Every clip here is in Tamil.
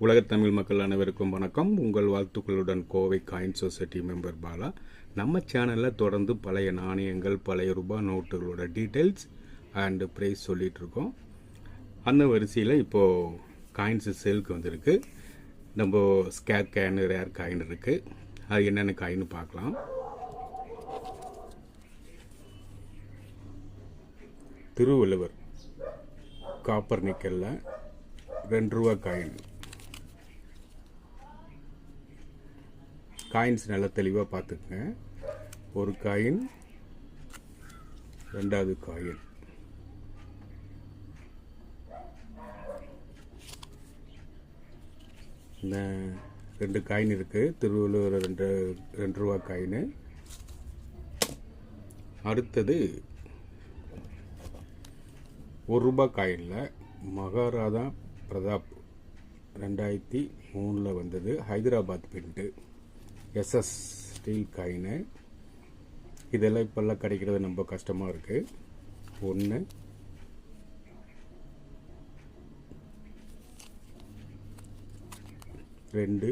உலகத் தமிழ் மக்கள் அனைவருக்கும் வணக்கம். உங்கள் வாழ்த்துக்களுடன் Kovai coin society member Bala. நம்ம சேனலில் தொடர்ந்து பழைய நாணயங்கள், பழைய ரூபாய் நோட்டுகளோட டீட்டெயில்ஸ் அண்டு ப்ரைஸ் சொல்லிகிட்ருக்கோம். அந்த வரிசையில் இப்போது காயின்ஸு சேலுக்கு வந்திருக்கு. நம்ம ஸ்கேர் காயின், ரேர் காயின் இருக்குது. அது என்னென்ன காயின்னு பார்க்கலாம். திருவள்ளுவர் காப்பர் நிக்கல்ல ₹2 காயின். காயின்ஸ் நல்லா தெளிவாக பார்த்துக்குங்க. ஒரு காயின், ரெண்டாவது காயின். இந்த 2 காயின் இருக்குது. திருவள்ளுவர் ₹2 காயின். அடுத்தது ₹1 காயினில் மகாராஜா பிரதாப் 2003 வந்தது. Hyderabad print, SS steel coin. இதெல்லாம் இப்போல்லாம் கிடைக்கிறது ரொம்ப கஷ்டமாக இருக்குது. 1, 2, 3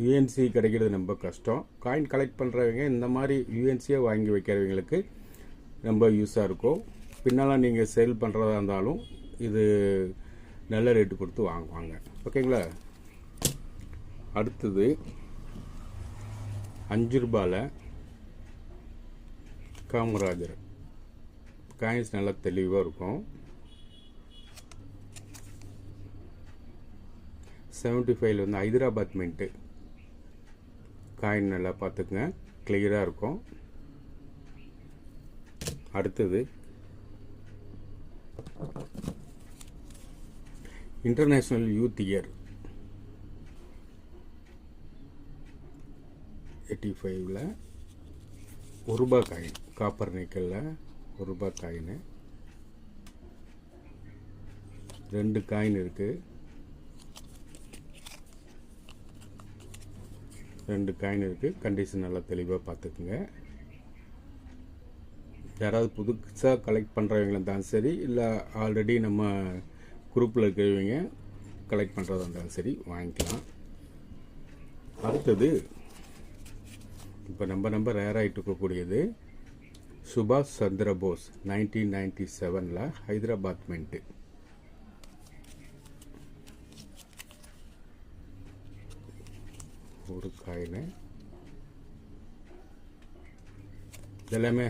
யுஎன்சி கிடைக்கிறது ரொம்ப கஷ்டம். காயின் கலெக்ட் பண்ணுறவங்க இந்த மாதிரி யுஎன்சியை வாங்கி வைக்கிறவங்களுக்கு ரொம்ப யூஸாக இருக்கும். பின்னால் நீங்கள் சேல் பண்ணுறதா இருந்தாலும் இது நல்ல ரேட்டு கொடுத்து வாங்குவாங்க. ஓகேங்களா. அடுத்தது ₹5 காமராஜர் காயின்ஸ் நல்லா தெளிவாக இருக்கும். 75 வந்து ஹைதராபாத் மின்ட்டு காயின். நல்லா பார்த்துக்குங்க, கிளியராக இருக்கும். அடுத்தது இன்டர்நேஷ்னல் யூத் இயர் 85ல் ₹1 காயின். காப்பர் நிக்கலில் ₹1 காயின். 2 காயின் இருக்குது. 2 காயின் இருக்குது. கண்டிஷன் நல்லா தெளிவாக பார்த்துக்குங்க. யாராவது புதுசாக கலெக்ட் பண்ணுறவங்களும் இருந்தாலும் சரி, இல்லை ஆல்ரெடி நம்ம குரூப்பில் இருக்கிறவங்க கலெக்ட் பண்ணுறதா இருந்தாலும் சரி வாங்கிக்கலாம். அடுத்தது இப்போ நம்ம ரேர் ஆகிட்டு இருக்கக்கூடியது சுபாஷ் சந்திர போஸ் 1997ல் ஹைதராபாத் மின்ட்டு. ஒரு காயின். இதெல்லாமே